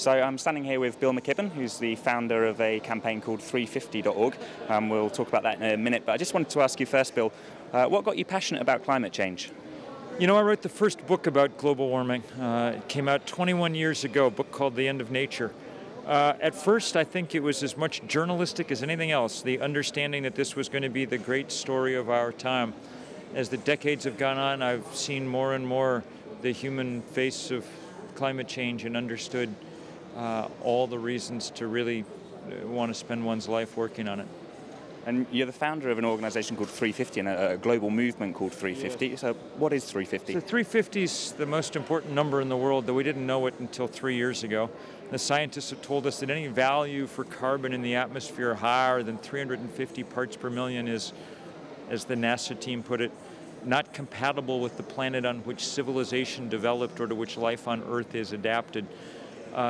So I'm standing here with Bill McKibben, who's the founder of a campaign called 350.org. We'll talk about that in a minute, but I just wanted to ask you first, Bill, what got you passionate about climate change? You know, I wrote the first book about global warming. It came out 21 years ago, a book called The End of Nature. At first, I think it was as much journalistic as anything else, the understanding that this was going to be the great story of our time. As the decades have gone on, I've seen more and more the human face of climate change and understood all the reasons to really want to spend one's life working on it. And you're the founder of an organization called 350 and a global movement called 350. Yes. So what is 350? So 350 is the most important number in the world, though we didn't know it until 3 years ago. The scientists have told us that any value for carbon in the atmosphere higher than 350 parts per million is, as the NASA team put it, not compatible with the planet on which civilization developed or to which life on Earth is adapted.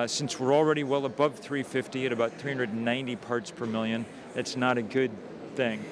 Since we're already well above 350 at about 390 parts per million, it's not a good thing.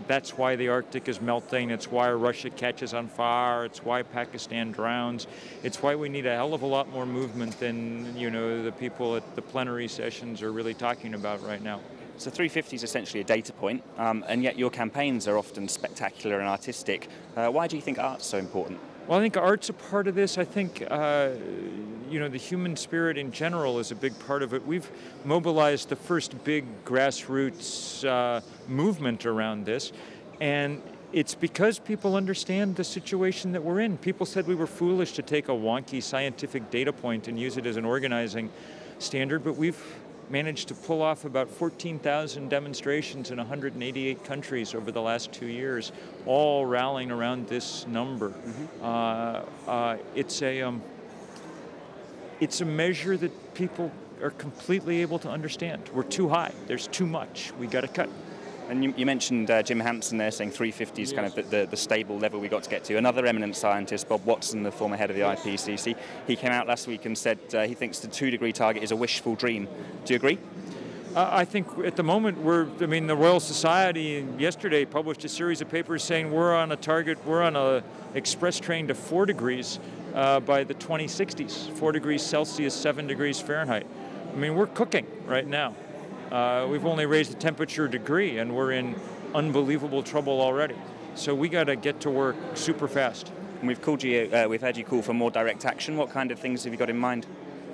That's why the Arctic is melting. It's why Russia catches on fire. It's why Pakistan drowns. It's why we need a hell of a lot more movement than, you know, the people at the plenary sessions are really talking about right now. So 350 is essentially a data point, and yet your campaigns are often spectacular and artistic. Why do you think art's so important? Well, I think art's a part of this. I think, you know, the human spirit in general is a big part of it. We've mobilized the first big grassroots movement around this, and it's because people understand the situation that we're in. People said we were foolish to take a wonky scientific data point and use it as an organizing standard, but we've managed to pull off about 14,000 demonstrations in 188 countries over the last 2 years, all rallying around this number. Mm-hmm. It's a measure that people are completely able to understand. We're too high. There's too much. We got to cut. And you mentioned Jim Hansen there saying 350 is kind of the stable level we got to get to. Another eminent scientist, Bob Watson, the former head of the IPCC, he came out last week and said he thinks the 2-degree target is a wishful dream. Do you agree? I think at the moment the Royal Society yesterday published a series of papers saying we're on a express train to 4 degrees by the 2060s, 4 degrees Celsius, 7 degrees Fahrenheit. I mean, we're cooking right now. We've only raised the temperature a degree, and we're in unbelievable trouble already. So we got to get to work super fast. And we've had you call for more direct action. What kind of things have you got in mind?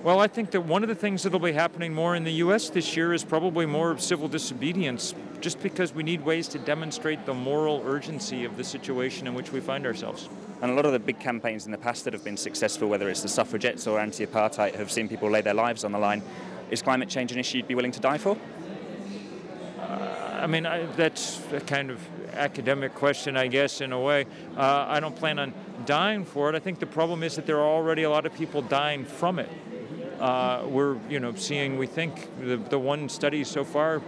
Well, I think that one of the things that will be happening more in the U.S. this year is probably more civil disobedience, just because we need ways to demonstrate the moral urgency of the situation in which we find ourselves. And a lot of the big campaigns in the past that have been successful, whether it's the suffragettes or anti-apartheid, have seen people lay their lives on the line. Is climate change an issue you'd be willing to die for? That's a kind of academic question, I guess, in a way. I don't plan on dying for it. I think the problem is that there are already a lot of people dying from it. We're, seeing, we think, the one study so far,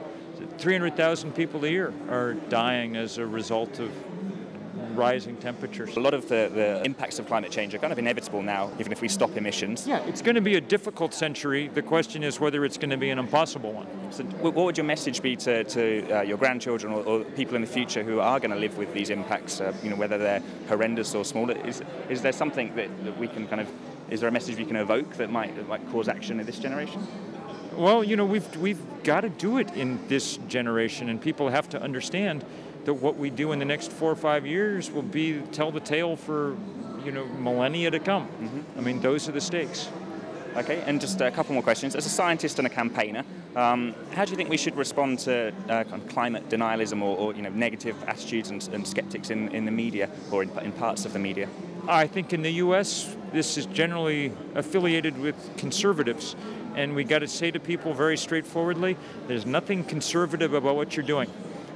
300,000 people a year are dying as a result of rising temperatures. A lot of the impacts of climate change are kind of inevitable now, even if we stop emissions. Yeah, it's going to be a difficult century. The question is whether it's going to be an impossible one. So what would your message be to your grandchildren or people in the future who are going to live with these impacts, whether they're horrendous or small? Is there something that we can is there a message we can evoke that might cause action in this generation? Well, we've got to do it in this generation, and people have to understand that what we do in the next 4 or 5 years will tell the tale for, millennia to come. Mm-hmm. Those are the stakes. Okay, and just a couple more questions. As a scientist and a campaigner, how do you think we should respond to climate denialism or negative attitudes and skeptics in the media or in parts of the media? I think in the U.S. this is generally affiliated with conservatives, and we got to say to people very straightforwardly, there's nothing conservative about what you're doing.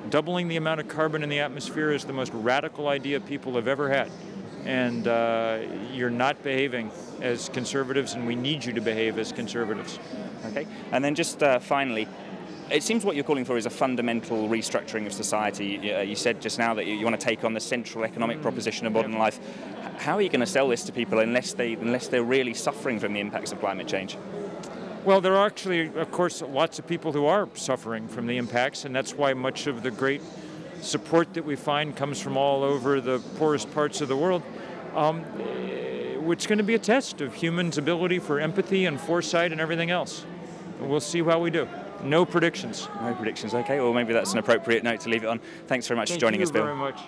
Doubling the amount of carbon in the atmosphere is the most radical idea people have ever had. And you're not behaving as conservatives, and we need you to behave as conservatives. Okay, and then just finally, it seems what you're calling for is a fundamental restructuring of society. You said just now that you want to take on the central economic proposition of modern life. How are you going to sell this to people unless they're really suffering from the impacts of climate change? Well, there are actually, of course, lots of people who are suffering from the impacts, and that's why much of the great support that we find comes from all over the poorest parts of the world. it's going to be a test of humans' ability for empathy and foresight and everything else. We'll see how we do. No predictions. No predictions, okay. Well, maybe that's an appropriate note to leave it on. Thanks very much for joining us, Bill. Thank you very much.